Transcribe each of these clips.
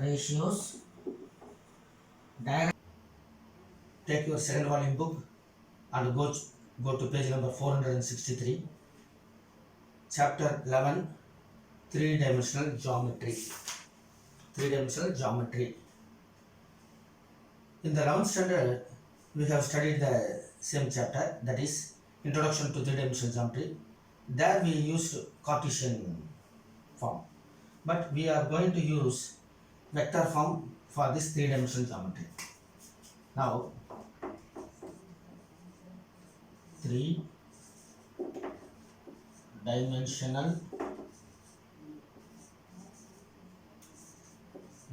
ratios, diagram. Take your second volume book and go to page number 463, chapter 11, three-dimensional geometry. Three-dimensional geometry. In the 11th standard, we have studied the same chapter, that is Introduction to Three-Dimensional Geometry. There we used Cartesian form, but we are going to use vector form for this three-dimensional geometry. Now, three-dimensional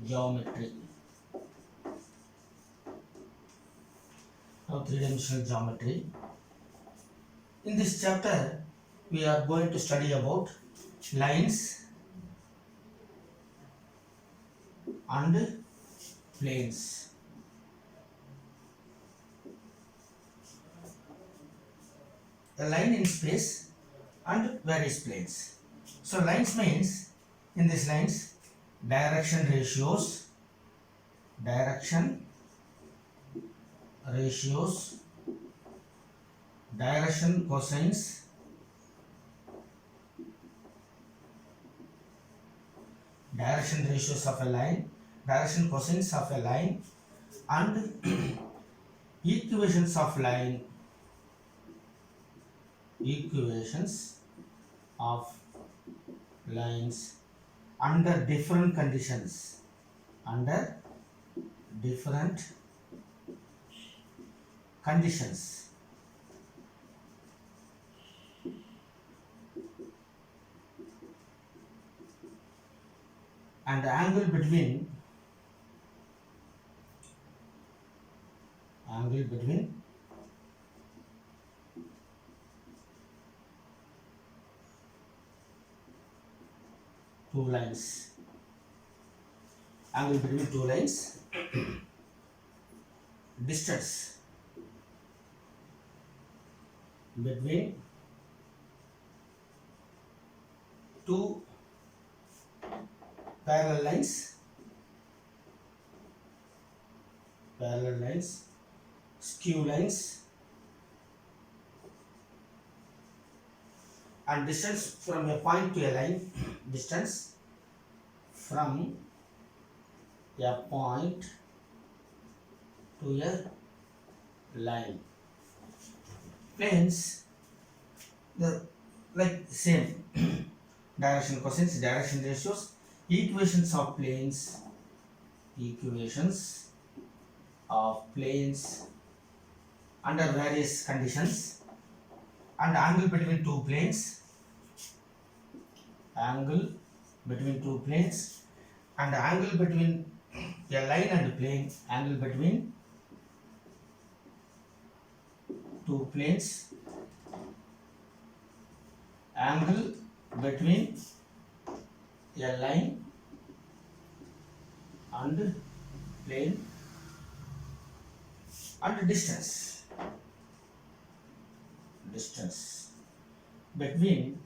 geometry. Now, three-dimensional geometry. In this chapter, we are going to study about lines and planes. A line in space and various planes. So lines means, in these lines, direction ratios, direction cosines, direction ratios of a line, direction cosines of a line, and equations of line, equations of lines under different conditions, under different conditions. And the angle between two lines, angle between two lines, distance between two parallel lines, skew lines, and distance from a point to a line, distance from a point to a line. Planes, the like same direction cosines, direction ratios, equations of planes under various conditions, and angle between two planes, and angle between a line and plane, angle between two planes, angle between a line and plane, and distance between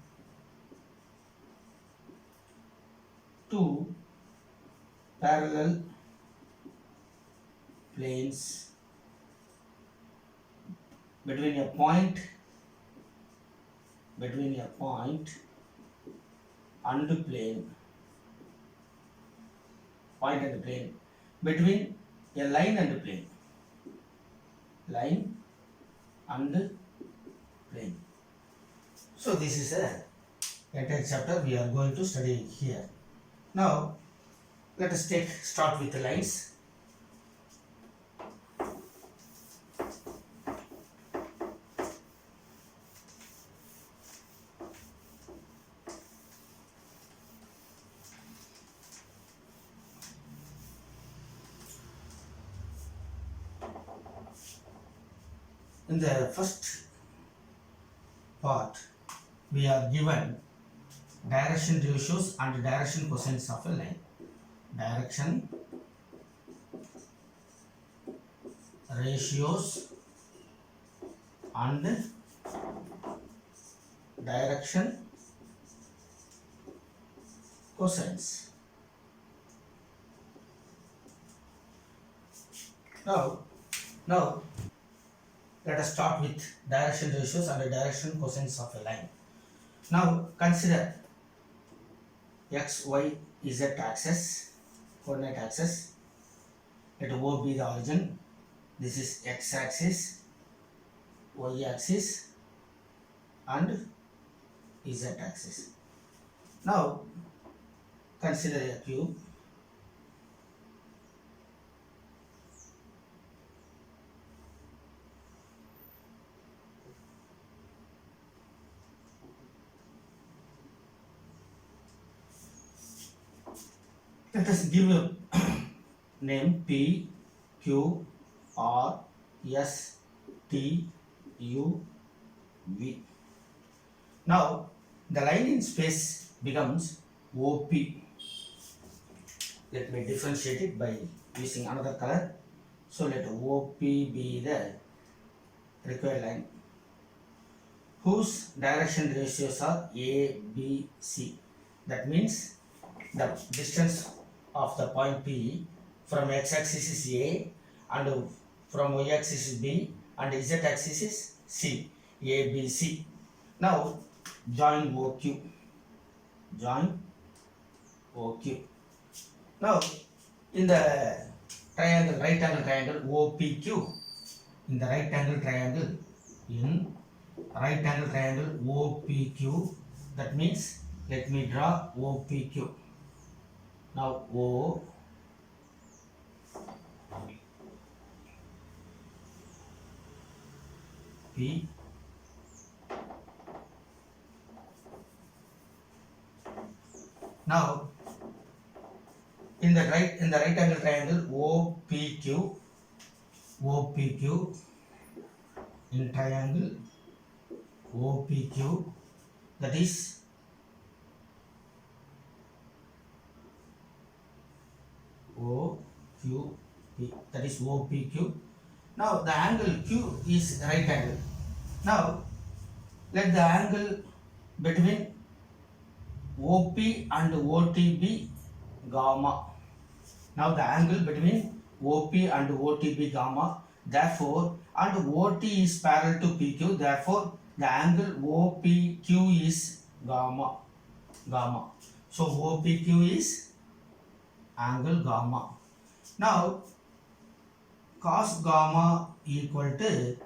two parallel planes, between a point and plane, between a line and plane, So this is a entire chapter we are going to study here. Now let us start with the lines. In the first part, we are given direction ratios and direction cosines of a line. Direction ratios and direction cosines. Now let us start with direction ratios and the direction cosines of a line. Now consider x, y, z axis, coordinate axis. Let O be the origin. This is x axis, y axis, and z axis. Now consider a cube. Let us give a name P, Q, R, S, T, U, V. Now the line in space becomes OP. Let me differentiate it by using another color. So let OP be the required line whose direction ratios are A, B, C. That means the distance of the point P from x-axis is A and from y-axis is B and z-axis is C. A, B, C. Now join OQ. Join OQ. Now in the triangle, right angle triangle OPQ, in the right angle triangle, OPQ, that means let me draw OPQ. Now O P now in the right angle triangle OPQ in triangle OPQ, that is OQP, that is OPQ. Now the angle Q is right angle. Now let the angle between OP and OT be gamma. Now the angle between OP and OT be gamma. Therefore, and OT is parallel to PQ. Therefore, the angle OPQ is gamma. So OPQ is angle gamma. Now cos gamma equal to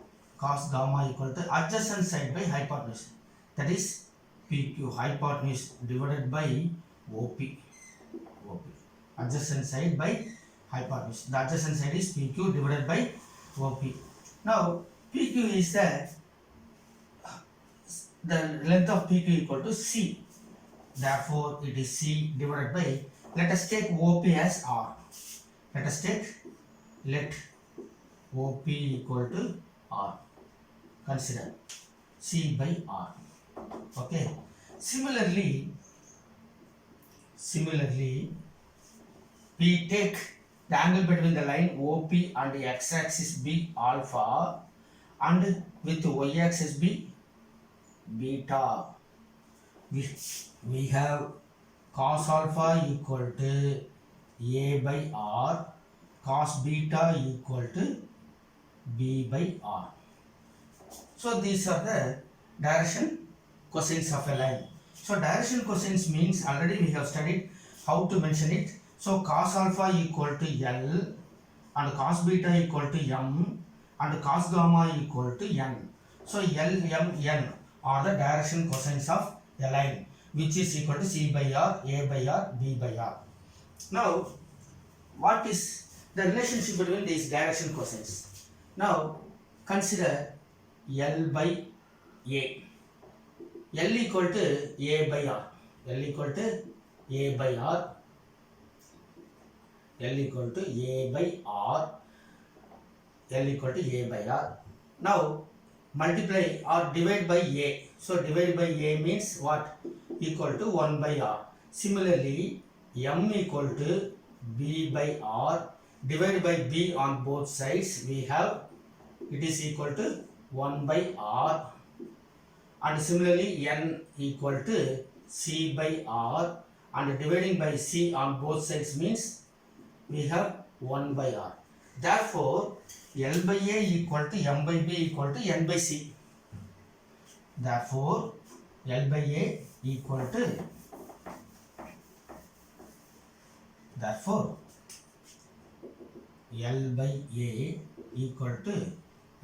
adjacent side by hypotenuse. That is PQ, hypotenuse divided by OP. Adjacent side by hypotenuse. The adjacent side is PQ divided by OP. Now PQ is the length of PQ equal to C. Therefore it is C divided by, let us take OP as R. Let OP equal to R. Consider C by R. Okay. Similarly, we take the angle between the line OP and the x-axis be alpha and with y-axis be beta. We have cos alpha equal to A by R, cos beta equal to B by R. So these are the direction cosines of a line. So direction cosines means already we have studied how to mention it. So cos alpha equal to L and cos beta equal to M and cos gamma equal to N. So L, M, N are the direction cosines of a line, which is equal to C by R, A by R, B by R. Now what is the relationship between these direction cosines? Now consider L by A. L equal to A by R. L equal to A by R. L equal to A by R. L equal to A by R. Now multiply or divide by A. So divide by A means what? Equal to 1 by R. Similarly, M equal to B by R. Divided by B on both sides, we have it is equal to 1 by R. And similarly, N equal to C by R, and dividing by C on both sides means we have 1 by R. Therefore, L by A equal to M by B equal to N by C. Therefore, L by A equal to, therefore, L by A equal to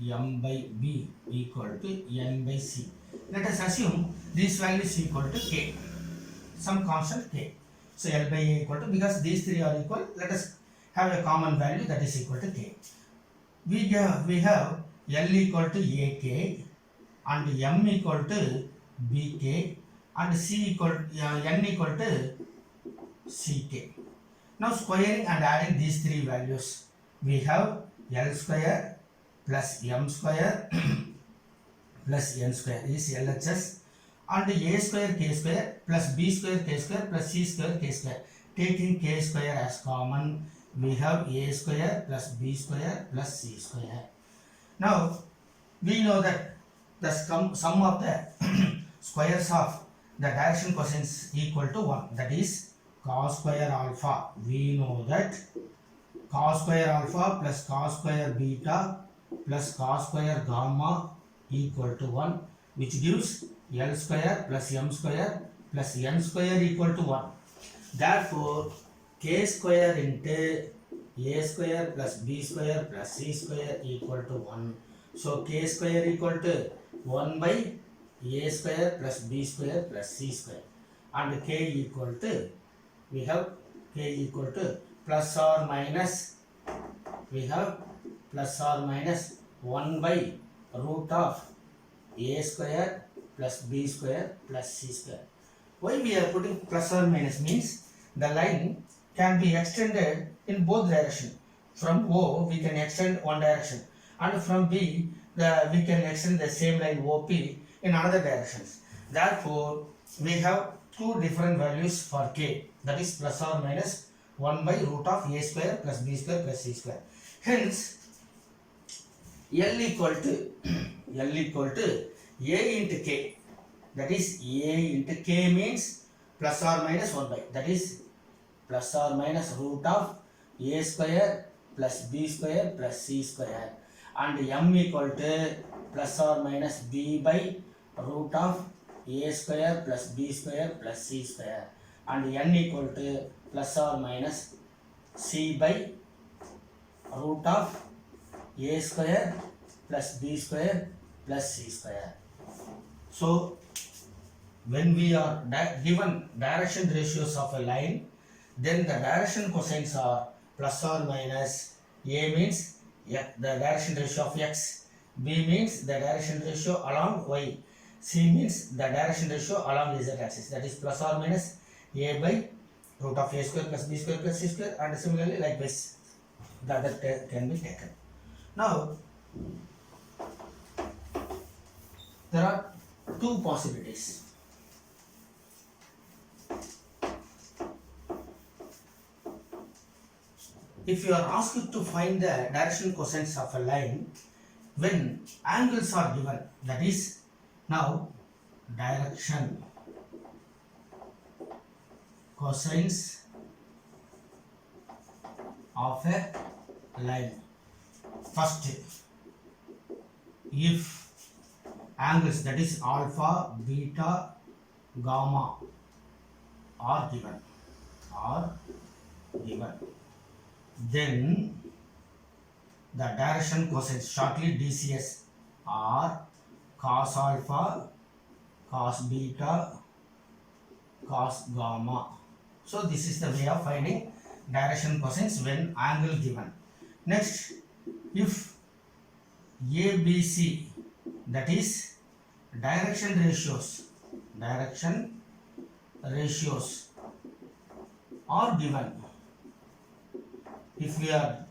M by B equal to N by C. Let us assume these values equal to K, some constant K. So L by A equal to, because these three are equal, let us have a common value that is equal to K. We have L equal to AK and M equal to BK and C equal N equal to CK. Now squaring and adding these three values, we have L square plus M square plus N square is LHS, and A square K square plus B square K square plus C square K square. Taking K square as common, we have A square plus B square plus C square. Now we know that the sum of the squares of the direction cosines equal to 1, that is cos square alpha. We know that cos square alpha plus cos square beta plus cos square gamma equal to 1, which gives L square plus M square plus N square equal to 1. Therefore, K square into A square plus B square plus C square equal to 1. So K square equal to 1 by A square plus B square plus C square, and K equal to, we have K equal to plus or minus, we have plus or minus 1 by root of A square plus B square plus C square. Why we are putting plus or minus means the line can be extended in both directions. From O we can extend one direction, and from B we can extend the same line OP in another directions. Therefore, we have two different values for K, that is plus or minus 1 by root of A square plus B square plus C square. Hence, L equal to A into K, that is A into K means plus or minus 1 by, that is plus or minus root of A square plus B square plus C square, and M equal to plus or minus B by root of A square plus B square plus C square, and N equal to plus or minus C by root of A square plus B square plus C square. So when we are given direction ratios of a line, then the direction cosines are plus or minus. A means the direction ratio of x, B means the direction ratio along y, C means the direction ratio along z axis, that is plus or minus A by root of A square plus B square plus C square, and similarly likewise the other can be taken. Now there are two possibilities. If you are asked to find the direction cosines of a line when angles are given, that is, now direction cosines of a line. First, if angles, that is alpha, beta, gamma are given, then the direction cosines, shortly DCS, are cos alpha, cos beta, cos gamma. So this is the way of finding direction cosines when angle given. Next, if ABC, that is direction ratios are given, if we are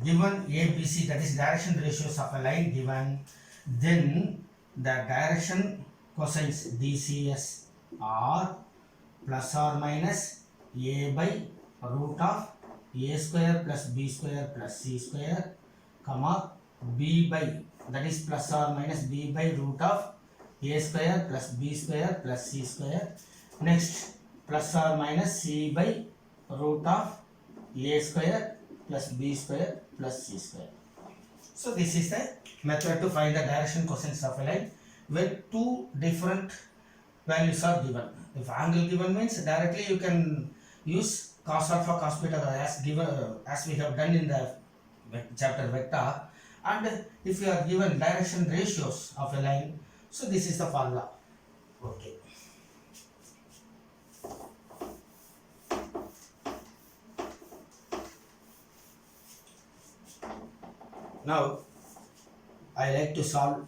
given ABC, that is direction ratios of a line given, then the direction cosines DCS are plus or minus A by root of A square plus B square plus C square, comma B by, that is plus or minus B by root of A square plus B square plus C square. Next, plus or minus C by root of A square plus b square plus c square. So this is the method to find the direction cosines of a line when two different values are given. If angle given means directly you can use cos alpha cos beta as given as we have done in the chapter vector, and if you are given direction ratios of a line, so this is the formula. Okay. Now I like to solve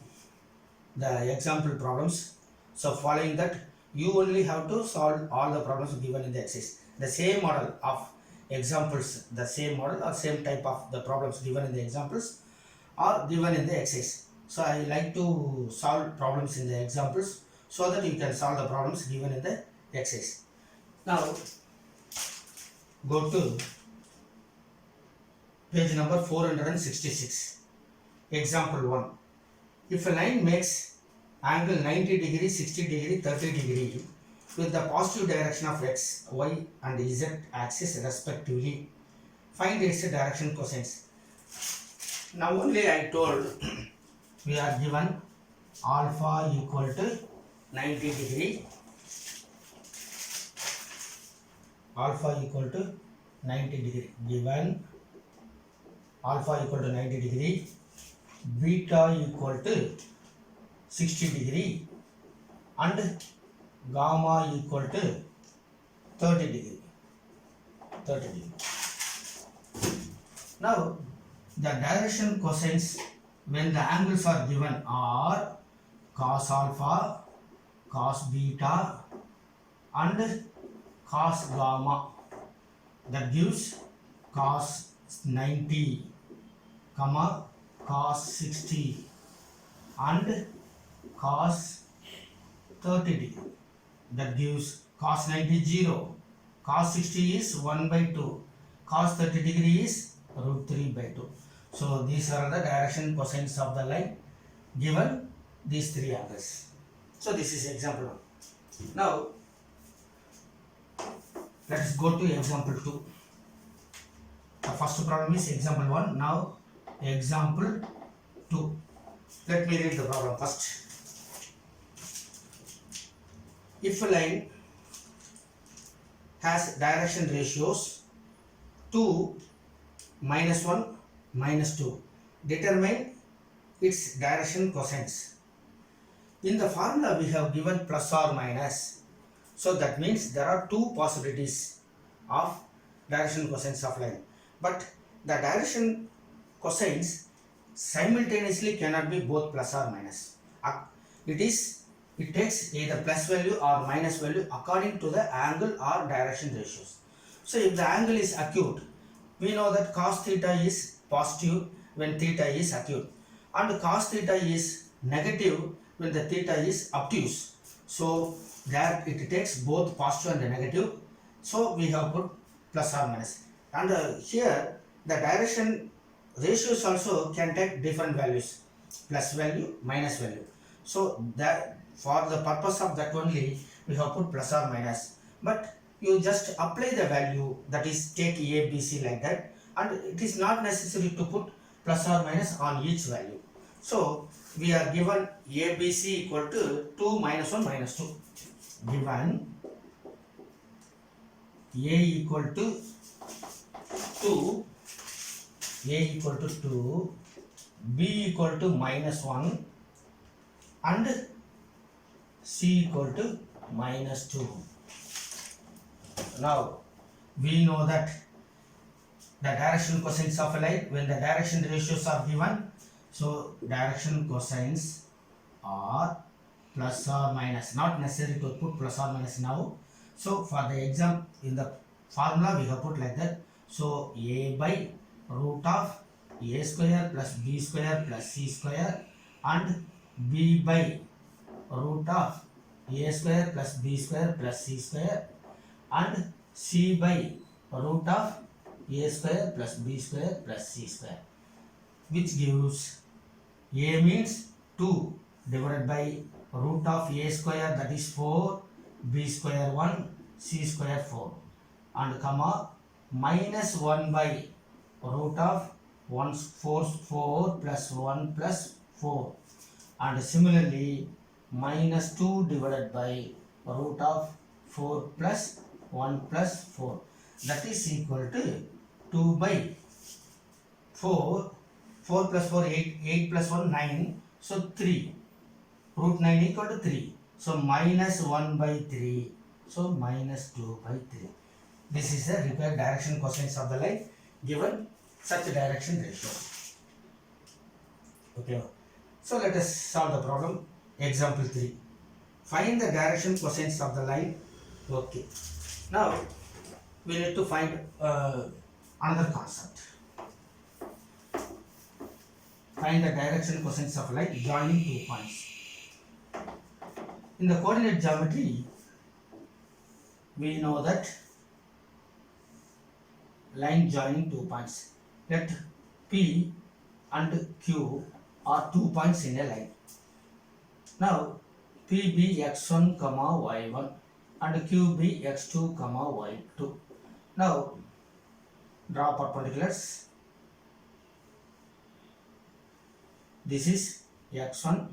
the example problems. So following that, you only have to solve all the problems given in the exercise. The same model of examples, the same model or same type of the problems given in the examples are given in the exercise. So I like to solve problems in the examples so that you can solve the problems given in the exercise. Now go to page number 466. Example 1. If a line makes angle 90 degree, 60 degree, 30 degree with the positive direction of x, y and z axis respectively, find its direction cosines. Now only I told we are given alpha equal to 90 degree, alpha equal to 90 degree, given alpha equal to 90 degree, beta equal to 60 degree and gamma equal to 30 degree. Now the direction cosines when the angles are given are cos alpha, cos beta and cos gamma. That gives cos 90 comma cos 60 and cos 30 degree. That gives cos 90 0, cos 60 is 1 by 2, cos 30 degree is root 3 by 2. So these are the direction cosines of the line given these three angles. So this is example 1. Now let us go to example 2. The first problem is example 1. Now example 2. Let me read the problem first. If a line has direction ratios 2, -1, -2, determine its direction cosines. In the formula we have given plus or minus. So that means there are two possibilities of direction cosines of line. But the direction cosines simultaneously cannot be both plus or minus. It takes either plus value or minus value according to the angle or direction ratios. So if the angle is acute, we know that cos theta is positive when theta is acute, and cos theta is negative when the theta is obtuse. So that it takes both positive and negative. So we have put plus or minus. And here the direction ratios also can take different values, plus value, minus value. So that for the purpose of that only we have put plus or minus. But you just apply the value, that is take A, B, C like that, and it is not necessary to put plus or minus on each value. So we are given A, B, C equal to 2, -1, -2. Given A equal to 2, A equal to 2, B equal to -1 and C equal to -2. Now we know that the direction cosines of a line when the direction ratios are given, so direction cosines are plus or minus, not necessary to put plus or minus now. So for the exam in the formula we have put like that. So A by root of A square plus B square plus C square and B by root of A square plus B square plus C square and C by root of A square plus B square plus C square, which gives A means 2 divided by root of A square, that is 4, B square 1, C square 4, and comma minus 1 by root of 1 4 plus 1 plus 4, and similarly minus 2 divided by root of 4 plus 1 plus 4, that is equal to 2 by 4. 4 plus 4 8, 8 plus 1 9, so 3, root 9 equal to 3, so minus 1 by 3, so minus 2 by 3. This is the required direction cosines of the line given such a direction ratio. Okay, so let us solve the problem. Example 3. Find the direction cosines of the line. Okay, now we need to find another concept. Find the direction cosines of a line joining 2 points. In the coordinate geometry, we know that line joining 2 points. Let P and Q are 2 points in a line. Now P be x1, y1 and Q be x2, y2. Now draw perpendiculars. This is x1,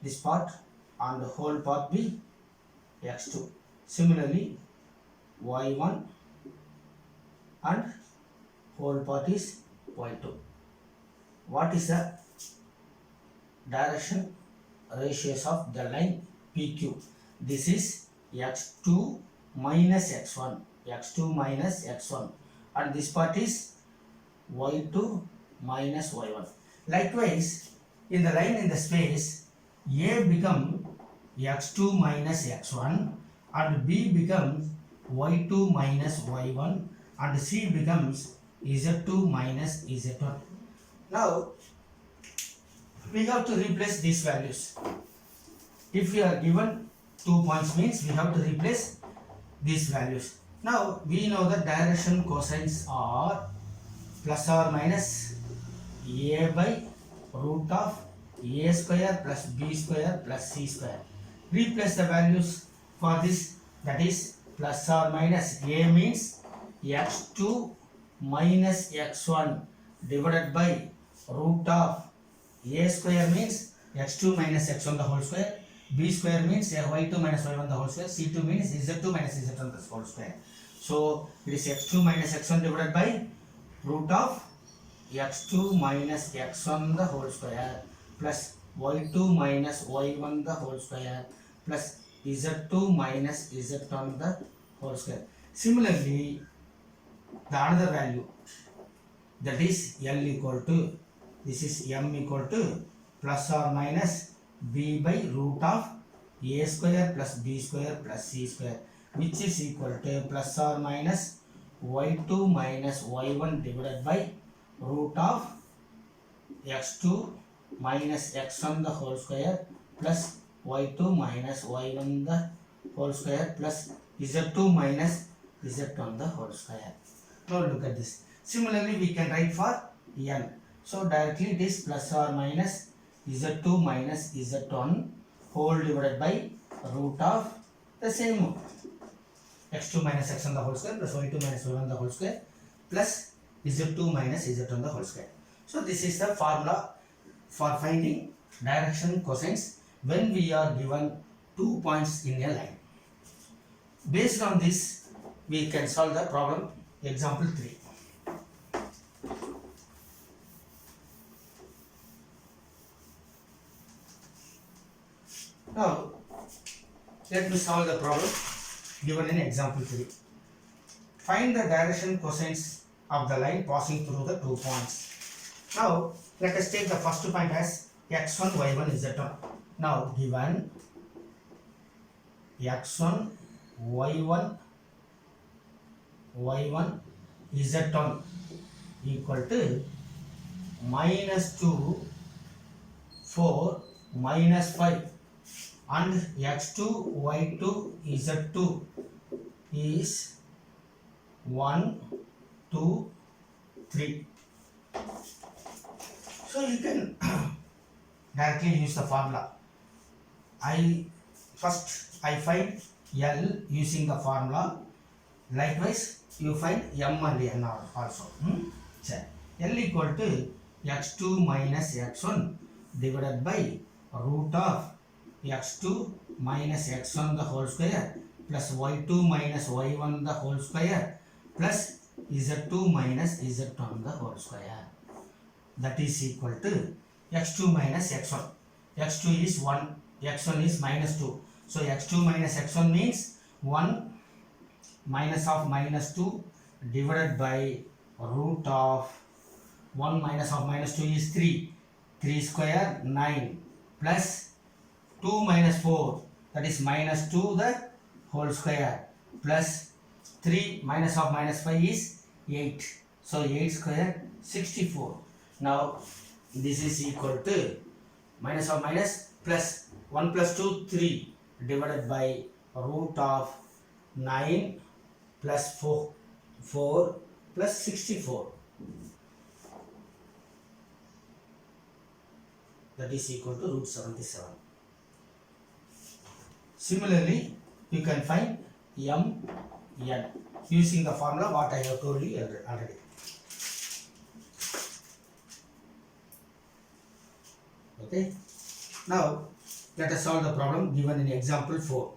this part, and the whole part be x2. Similarly, y1 and whole part is y2. What is the direction ratios of the line PQ? This is x2 minus x1, x2 minus x1, and this part is y2 minus y1. Likewise, in the line in the space, A become x2 minus x1 and B becomes y2 minus y1 and C becomes z2 minus z1. Now we have to replace these values. If we are given 2 points means we have to replace these values. Now we know that direction cosines are plus or minus a by root of a square plus b square plus c square. Replace the values for this, that is plus or minus a means x2 minus x1 divided by root of a square means x2 minus x1 the whole square, b square means y2 minus y1 the whole square, c2 means z2 minus z1 the whole square. So it is x2 minus x1 divided by root of x2 minus x1 the whole square plus y2 minus y1 the whole square plus z2 minus z1 the whole square. Similarly, the another value, that is L equal to, this is m equal to plus or minus b by root of a square plus b square plus c square, which is equal to plus or minus y2 minus y1 divided by root of x2 minus x1 the whole square plus y2 minus y1 the whole square plus z2 minus z1 the whole square. Now look at this. Similarly, we can write for n. So directly it is plus or minus z2 minus z1 whole divided by root of the same x2 minus x1 the whole square plus y2 minus y1 the whole square plus z2 minus z1 the whole square. So this is the formula for finding direction cosines when we are given 2 points in a line. Based on this, we can solve the problem. Example 3. Now, let me solve the problem given in example 3. Find the direction cosines of the line passing through the 2 points. Now, let us take the first point as x1, y1, z1. Now, given x1, y1, z1 equal to minus 2, 4, minus 5 and x2, y2, z2 is 1, 2, 3. So you can directly use the formula. I find L using the formula. Likewise, you find M and N also. L equal to x2 minus x1 divided by root of x2 minus x1 the whole square plus y2 minus y1 the whole square plus z2 minus z1 the whole square. That is equal to x2 minus x1. x2 is 1, x1 is minus 2. So x2 minus x1 means 1 minus of minus 2 divided by root of 1 minus of minus 2 is 3. 3 square 9 plus 2 minus 4, that is minus 2 the whole square plus 3 minus of minus 5 is 8. So 8 square 64. Now this is equal to minus of minus plus 1 plus 2 3 divided by root of 9 plus 4 plus 64. That is equal to root 77. Similarly, you can find m n using the formula what I have told you already. Okay. Now let us solve the problem given in example 4.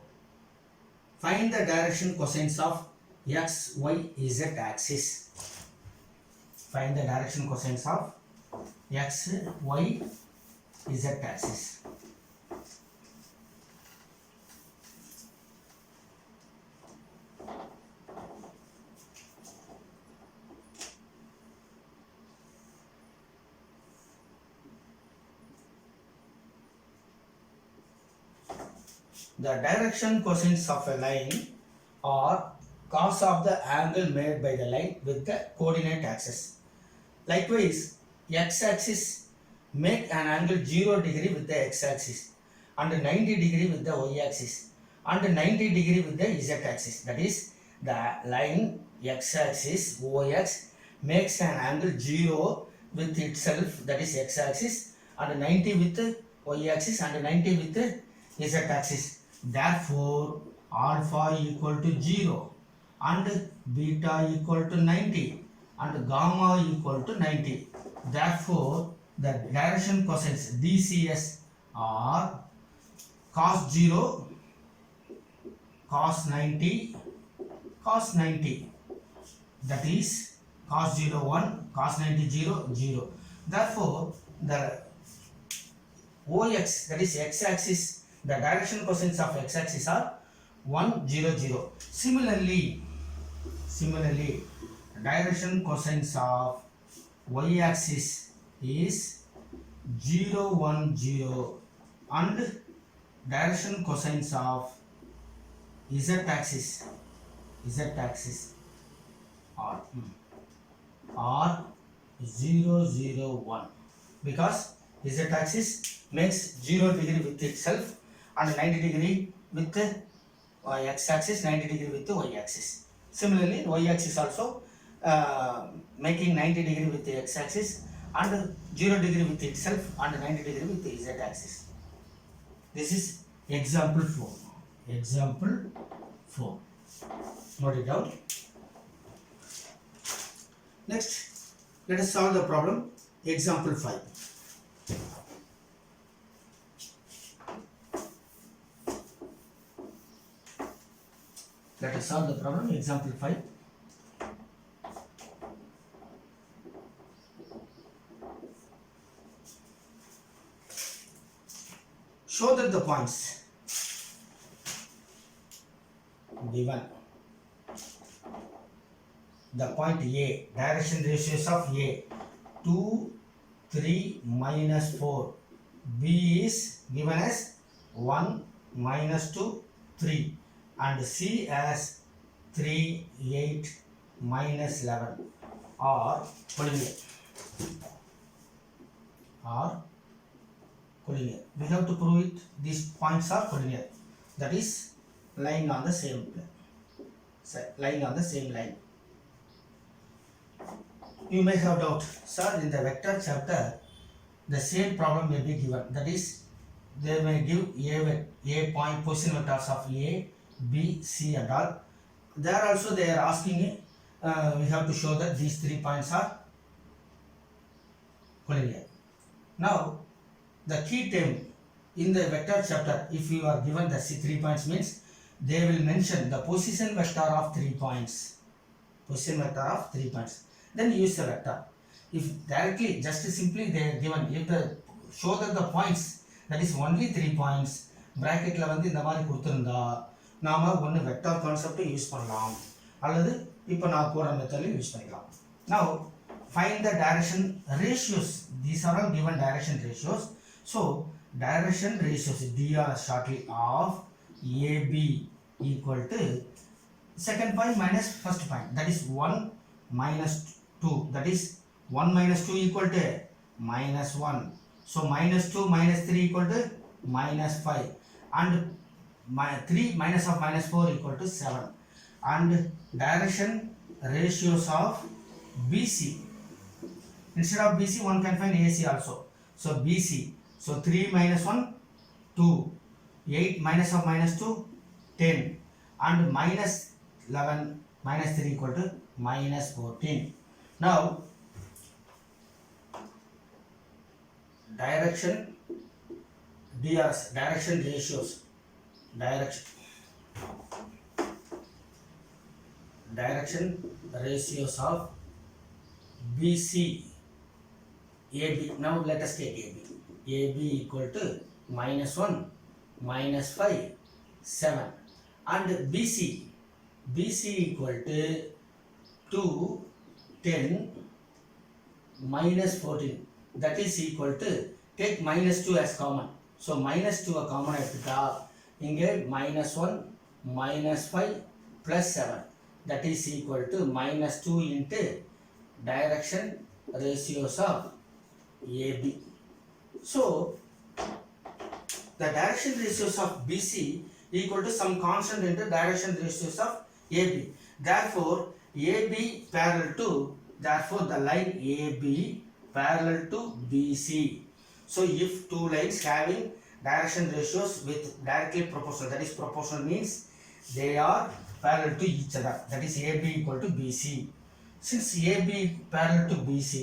Find the direction cosines of x, y, z axis. Find the direction cosines of x, y, z axis. The direction cosines of a line are cos of the angle made by the line with the coordinate axis. Likewise, x-axis make an angle 0 degree with the x-axis and 90 degree with the y-axis and 90 degree with the z-axis. That is, the line x-axis OX makes an angle 0 with itself, that is x-axis, and 90 with the y-axis and 90 with the z-axis. Therefore, alpha equal to 0 and beta equal to 90 and gamma equal to 90. Therefore, the direction cosines DCS are cos 0, cos 90, cos 90. That is cos 0 1, cos 90 0, 0. Therefore, the OX, that is x-axis, the direction cosines of x-axis are 1 0 0. Similarly, direction cosines of y-axis is 0 1 0 and direction cosines of z-axis are 0 0 1, because z-axis makes 0 degree with itself and 90 degree with the x-axis, 90 degree with the y-axis. Similarly, y-axis also making 90 degree with the x-axis and 0 degree with itself and 90 degree with the z-axis. This is example 4. Example 4. Note it down. Next, let us solve the problem. Example 5. Let us solve the problem. Example 5. Show that the points given, the point A, direction ratios of A, 2, 3, minus 4. B is given as 1, minus 2, 3. And C as 3, 8, minus 11 are collinear. We have to prove it. These points are collinear. That is, lying on the same plane. Lying on the same line. You may have doubt, sir, in the vector chapter, the same problem may be given. That is, they may give A point position vectors of A, B, C and all. There also they are asking, we have to show that these 3 points are collinear. Now, the key term in the vector chapter, if you are given the 3 points, means they will mention the position vector of 3 points. Position vector of 3 points. Then use the vector. If directly, just simply they are given, if the show that the points, that is only 3 points, bracketல வந்து இந்த மாதிரி கொடுத்திருந்தா நாம ஒன்னு vector concept use பண்ணலாம் அல்லது இப்போ நான் போற மெத்தட்ல யூஸ் பண்ணிக்கலாம். Now find the direction ratios. These are all given direction ratios. So direction ratios dr shortly of AB equal to second point minus first point, that is 1 minus 2, that is 1 minus 2 equal to minus 1. So minus 2 minus 3 equal to minus 5, and 3 minus of minus 4 equal to 7. And direction ratios of BC, instead of BC one can find AC also. So BC, so 3 minus 1 2, 8 minus of minus 2 10, and minus 11 minus 3 equal to minus 14. Now direction DRs, direction ratios, direction ratios of BC AB. Now let us take AB. AB equal to minus 1 minus 5 7, and BC equal to 2 10 minus 14, that is equal to, take minus 2 as common. So minus 2 common எடுத்துட்டா இங்க minus 1 minus 5 plus 7, that is equal to minus 2 into direction ratios of AB. So the direction ratios of BC equal to some constant into direction ratios of AB. Therefore AB parallel to, therefore the line AB parallel to BC. So if two lines having direction ratios with directly proportional, that is proportional means they are parallel to each other, that is AB equal to BC. Since AB parallel to BC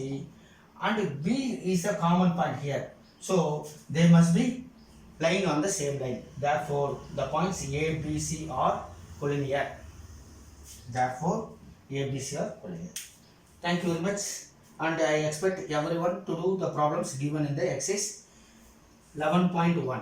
and B is a common point here, so they must be lying on the same line. Therefore the points ABC are collinear. Therefore ABC are collinear. Thank you very much, and I expect everyone to do the problems given in the exercise 11.1.